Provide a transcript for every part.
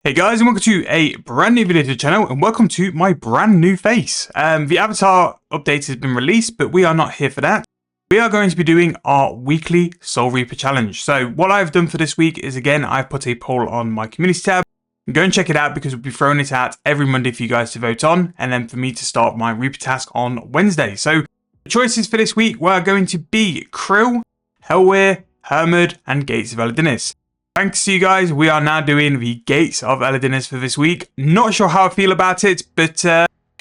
Hey guys, and welcome to a brand new video to the channel, and welcome to my brand new face. The avatar update has been released, but we are not here for that. We are going to be doing our weekly Soul Reaper challenge. So what I've done for this week is, again, I've put a poll on my community tab. Go and check it out because we'll be throwing it out every Monday for you guys to vote on, and then for me to start my Reaper task on Wednesday. So the choices for this week were going to be Krill, Helwyr, Hermod, and Gates of Elidinis. Thanks to you guys, we are now doing the Gates of Elidinis for this week. Not sure how I feel about it, but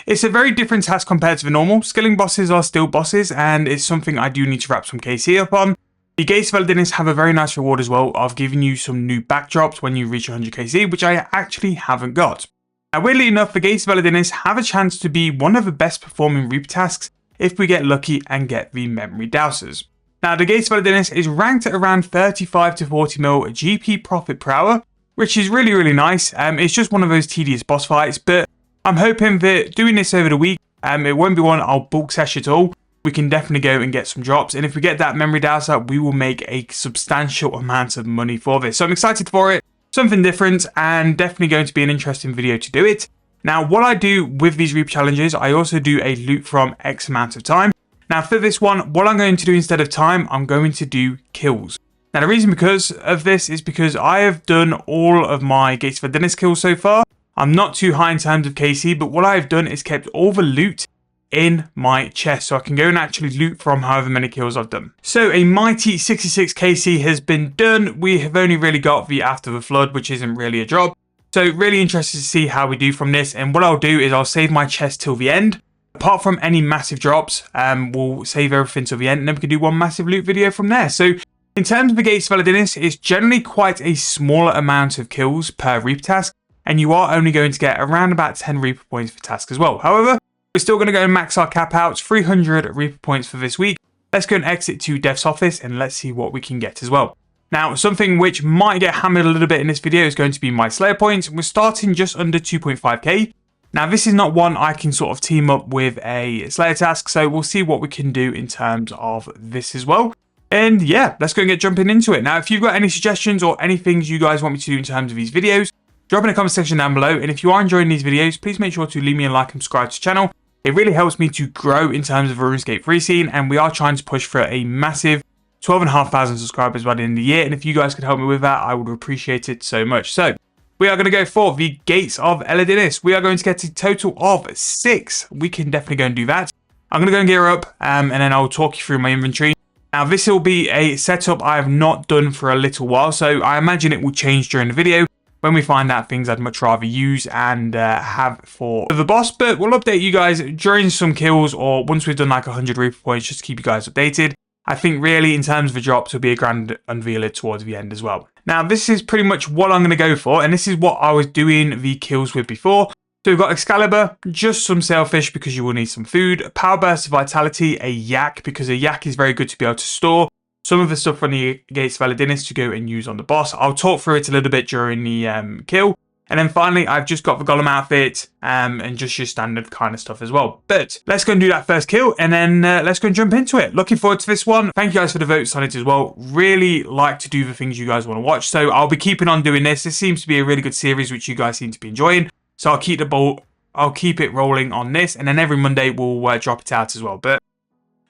it's a very different task compared to the normal. Skilling bosses are still bosses, and it's something I do need to wrap some KC up on. The Gates of Elidinis have a very nice reward as well of giving you some new backdrops when you reach 100 KC, which I actually haven't got. Now, weirdly enough, the Gates of Elidinis have a chance to be one of the best performing Reaper tasks if we get lucky and get the memory dowsers. Now, the Gates of Elidinis is ranked at around 35 to 40 mil GP profit per hour, which is really nice. It's just one of those tedious boss fights, but I'm hoping that doing this over the week, it won't be one I'll bulk sesh at all. We can definitely go and get some drops, and if we get that memory dowser, we will make a substantial amount of money for this. So I'm excited for it, something different, and definitely going to be an interesting video to do it. Now, what I do with these Reaper challenges, I also do a loot from X amount of time. Now for this one, what I'm going to do instead of time, I'm going to do kills. Now the reason because of this is because I have done all of my Gates of Elidinis kills so far. I'm not too high in terms of KC, but what I've done is kept all the loot in my chest, so I can go and actually loot from however many kills I've done. So a mighty 66 KC has been done. We have only really got the After the Flood, which isn't really a drop. So really interested to see how we do from this, and what I'll do is I'll save my chest till the end. Apart from any massive drops, we'll save everything till the end, and then we can do one massive loot video from there. So in terms of the Gates of Elidinis, it's generally quite a smaller amount of kills per Reaper task, and you are only going to get around about 10 Reaper points per task as well. However, we're still going to go and max our cap out, 300 Reaper points for this week. Let's go and exit to Dev's office, and let's see what we can get as well. Now, something which might get hammered a little bit in this video is going to be my Slayer points. We're starting just under 2.5k. Now, this is not one I can sort of team up with a Slayer task, so we'll see what we can do in terms of this as well. And yeah, let's go and get jumping into it. Now, if you've got any suggestions or any things you guys want me to do in terms of these videos, drop in the comment section down below. And if you are enjoying these videos, please make sure to leave me a like and subscribe to the channel. It really helps me to grow in terms of the Runescape free scene, and we are trying to push for a massive 12,500 subscribers by the end of the year. And if you guys could help me with that, I would appreciate it so much. So we are going to go for the Gates of Elidinis. We are going to get a total of 6. We can definitely go and do that. I'm going to go and gear up, and then I'll talk you through my inventory. Now, this will be a setup I have not done for a little while, so I imagine it will change during the video when we find out things I'd much rather use and have for the boss. But we'll update you guys during some kills, or once we've done like 100 Reaper points, just to keep you guys updated. I think really in terms of the drops, will be a grand unveiler towards the end as well. Now, this is pretty much what I'm going to go for, and this is what I was doing the kills with before. So we've got Excalibur, just some Sailfish because you will need some food, Power Burst of Vitality, a Yak because a Yak is very good to be able to store some of the stuff from the Gates of Elidinis to go and use on the boss. I'll talk through it a little bit during the kill. And then finally, I've just got the Golem outfit and just your standard kind of stuff as well. But let's go and do that first kill, and then let's go and jump into it. Looking forward to this one. Thank you guys for the votes on it as well. Really like to do the things you guys want to watch. So I'll be keeping on doing this. This seems to be a really good series, which you guys seem to be enjoying. So I'll keep it rolling on this, and then every Monday we'll drop it out as well. But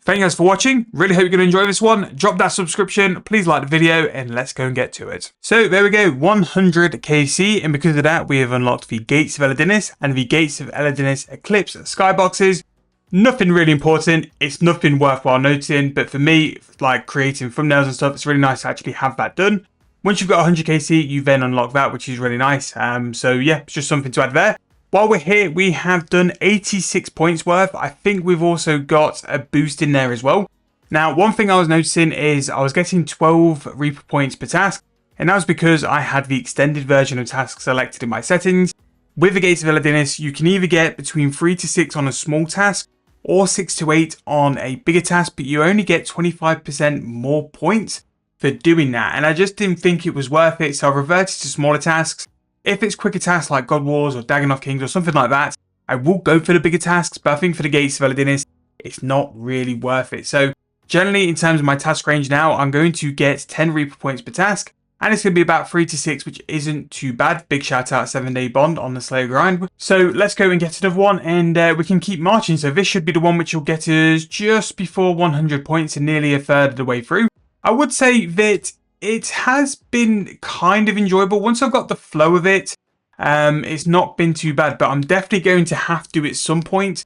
thank you guys for watching. Really hope you're going to enjoy this one. Drop that subscription. Please like the video, and let's go and get to it. So there we go, 100 KC. And because of that, we have unlocked the Gates of Elidinis and the Gates of Elidinis Eclipse skyboxes. Nothing really important. It's nothing worthwhile noting. But for me, like creating thumbnails and stuff, it's really nice to actually have that done. Once you've got 100 KC, you then unlock that, which is really nice. So yeah, it's just something to add there. While we're here, we have done 86 points worth. I think we've also got a boost in there as well. Now, one thing I was noticing is I was getting 12 Reaper points per task, and that was because I had the extended version of tasks selected in my settings. With the Gates of Elidinis, you can either get between 3 to 6 on a small task, or 6 to 8 on a bigger task, but you only get 25% more points for doing that. And I just didn't think it was worth it, so I reverted to smaller tasks. If it's quicker tasks like God Wars or Dagon Kings or something like that, I will go for the bigger tasks, but I think for the Gates of Elidinis, it's not really worth it. So generally, in terms of my task range now, I'm going to get 10 Reaper points per task, And it's going to be about 3 to 6, which isn't too bad. Big shout out 7-day bond on the Slayer grind. So let's go and get another one, and we can keep marching. So this should be the one which will get us just before 100 points and nearly a third of the way through. I would say that it has been kind of enjoyable. Once I've got the flow of it, it's not been too bad, but I'm definitely going to have to at some point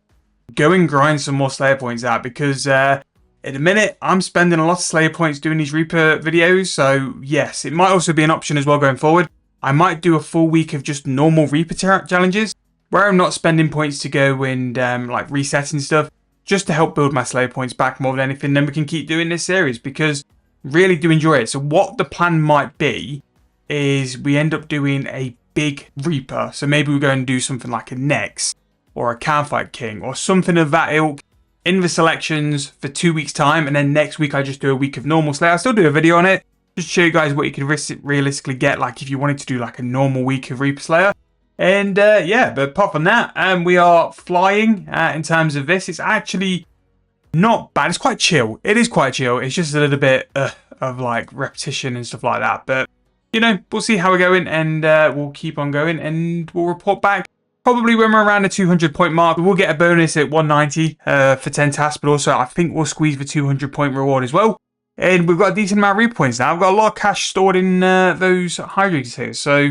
go and grind some more Slayer points out, because at the minute, I'm spending a lot of Slayer points doing these Reaper videos, so yes, it might also be an option as well going forward. I might do a full week of just normal Reaper challenges, where I'm not spending points to go and like resetting stuff, just to help build my Slayer points back more than anything. Then we can keep doing this series, because really do enjoy it. So what the plan might be, is we end up doing a big Reaper. So maybe we go and do something like a Nex, or a Cowfight King, or something of that ilk, in the selections for 2 weeks time, and then next week I just do a week of normal Slayer. I'll still do a video on it, just to show you guys what you can realistically get, like if you wanted to do like a normal week of Reaper Slayer. And yeah, but apart from that, we are flying in terms of this. It's actually not bad. It's quite chill. It is quite chill. It's just a little bit of like repetition and stuff like that. But, you know, we'll see how we're going, and we'll keep on going, and we'll report back. Probably when we're around the 200 point mark. We'll get a bonus at 190 for 10 tasks, but also I think we'll squeeze the 200 point reward as well. And we've got a decent amount of Reaper points now. I've got a lot of cash stored in those hydrates here, so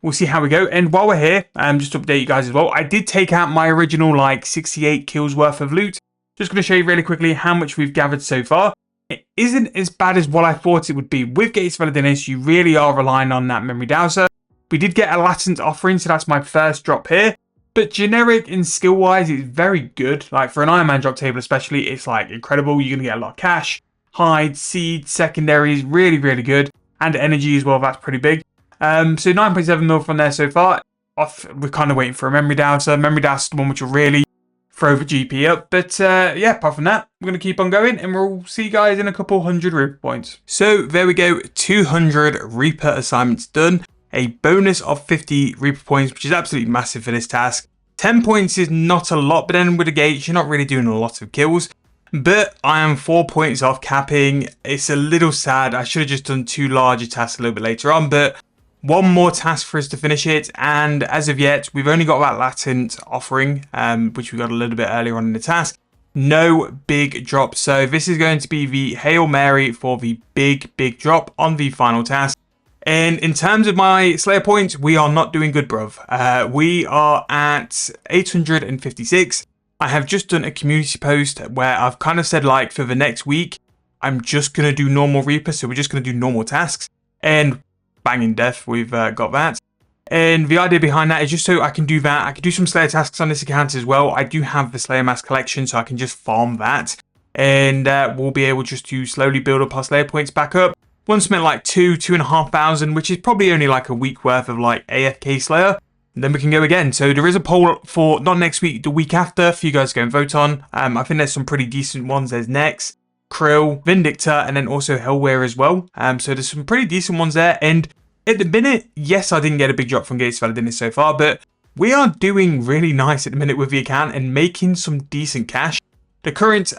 we'll see how we go. And while we're here, just to update you guys as well, I did take out my original like 68 kills worth of loot. Just going to show you really quickly how much we've gathered so far. It isn't as bad as what I thought it would be. With Gates of Elidinis, you really are relying on that memory dowser. We did get a latent offering, so that's my first drop here. But generic and skill-wise, it's very good. Like for an Iron Man drop table especially, it's like incredible. You're going to get a lot of cash, hide, seed, secondaries, really, really good. And energy as well, that's pretty big. So 9.7 mil from there so far. We're kind of waiting for a memory dowser. Memory dowser is the one which will really throw the GP up. But yeah, apart from that, we're going to keep on going, and we'll see you guys in a couple hundred Reaper points. So there we go, 200 Reaper assignments done. A bonus of 50 Reaper points, which is absolutely massive for this task. 10 points is not a lot, but then with the gates, you're not really doing a lot of kills. But I am 4 points off capping. It's a little sad. I should have just done 2 larger tasks a little bit later on, but one more task for us to finish it. And as of yet, we've only got that latent offering, which we got a little bit earlier on in the task. No big drop. So this is going to be the Hail Mary for the big drop on the final task. And in terms of my Slayer points, we are not doing good, bruv. We are at 856. I have just done a community post where I've kind of said, like, for the next week, I'm just going to do normal Reaper. So we're just going to do normal tasks. And banging death, we've got that. And the idea behind that is just so I can do that. I can do some Slayer tasks on this account as well. I do have the Slayer Mask collection, so I can just farm that. And we'll be able just to slowly build up our Slayer points back up. Once spent like 2,500, which is probably only like a week worth of like AFK Slayer. And then we can go again. So there is a poll for not next week, the week after, for you guys to go and vote on. I think there's some pretty decent ones. There's Nex, Krill, Vindictor, and then also Hellwear as well. So there's some pretty decent ones there. And at the minute, yes, I didn't get a big drop from Gates of Elidinis so far, but we are doing really nice at the minute with the account and making some decent cash. The current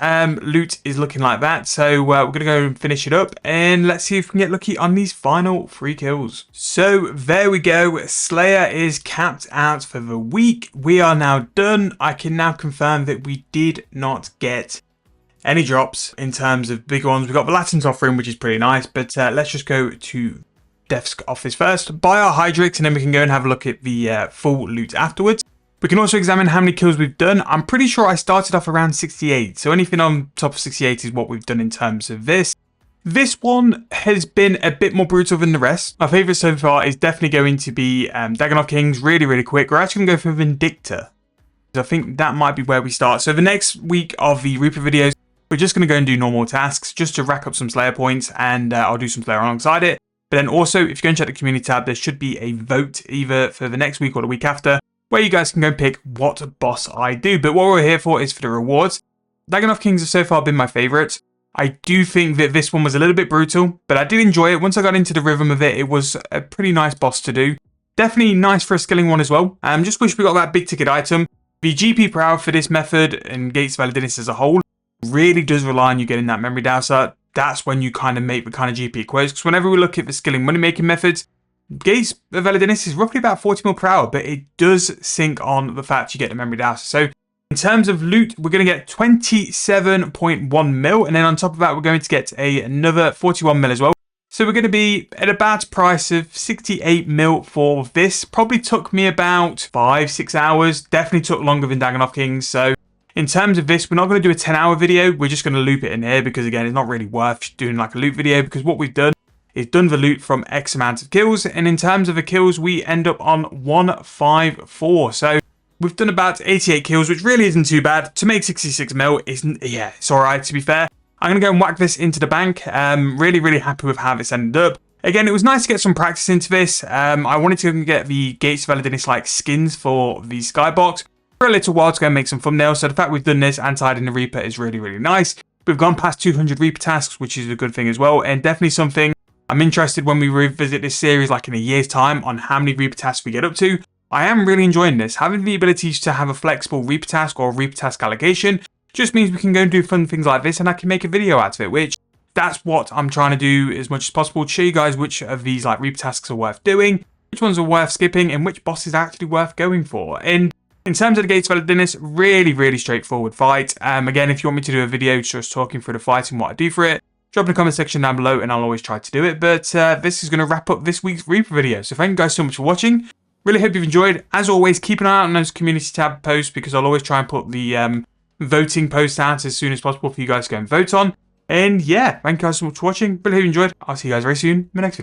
loot is looking like that, so we're going to go and finish it up, and let's see if we can get lucky on these final 3 kills. So there we go, Slayer is capped out for the week. We are now done. I can now confirm that we did not get any drops in terms of big ones. We got the latent offering, which is pretty nice, but let's just go to Def's office first, buy our Hydrix, and then we can go and have a look at the full loot afterwards. We can also examine how many kills we've done. I'm pretty sure I started off around 68. So anything on top of 68 is what we've done in terms of this. This one has been a bit more brutal than the rest. My favourite so far is definitely going to be Dagannoth Kings. Really, really quick. We're actually going to go for Vindictor. I think that might be where we start. So the next week of the Reaper videos, we're just going to go and do normal tasks just to rack up some Slayer points. And I'll do some Slayer alongside it. But then also, if you go and check the community tab, there should be a vote either for the next week or the week after, where you guys can go and pick what boss I do. But what we're here for is for the rewards. Dagannoth Kings have so far been my favourite. I do think that this one was a little bit brutal, but I did enjoy it. Once I got into the rhythm of it, it was a pretty nice boss to do. Definitely nice for a skilling one as well. Just wish we got that big ticket item. The GP per hour for this method and Gates of Elidinis as a whole really does rely on you getting that memory dowser. that's when you kind of make the kind of GP quotes. Because whenever we look at the skilling money making methods, Gates of Elidinis is roughly about 40 mil per hour, but it does sink on the fact you get the memory data. So in terms of loot, we're going to get 27.1 mil, and then on top of that, we're going to get another 41 mil as well. So we're going to be at about a price of 68 mil for this. Probably took me about 5-6 hours. Definitely took longer than Dagon of Kings. So in terms of this, we're not going to do a 10-hour video. We're just going to loop it in here because, again, it's not really worth doing like a loot video, because what we've done is done the loot from X amount of kills. And in terms of the kills, we end up on 154. So we've done about 88 kills, which really isn't too bad. To make 66 mil, it's all right, to be fair. I'm going to go and whack this into the bank. Really happy with how this ended up. Again, it was nice to get some practice into this. I wanted to get the Gates of Elidinis like skins for the skybox for a little while to go and make some thumbnails. So the fact we've done this and tied in the Reaper is really nice. We've gone past 200 Reaper tasks, which is a good thing as well, and definitely something I'm interested when we revisit this series like in a year's time on how many Reaper tasks we get up to. I am really enjoying this. Having the ability to have a flexible Reaper task or Reaper task allocation just means we can go and do fun things like this, and I can make a video out of it, which that's what I'm trying to do as much as possible, to show you guys which of these like Reaper tasks are worth doing, which ones are worth skipping, and which boss is actually worth going for. And in terms of the Gates of Elidinis, really straightforward fight. Again, if you want me to do a video just talking through the fight and what I do for it, drop in the comment section down below and I'll always try to do it. But this is going to wrap up this week's Reaper video. So thank you guys so much for watching. Really hope you've enjoyed. As always, keep an eye out on those community tab posts, because I'll always try and put the voting post out as soon as possible for you guys to go and vote on. And yeah, thank you guys so much for watching. Really hope you enjoyed. I'll see you guys very soon in the next video.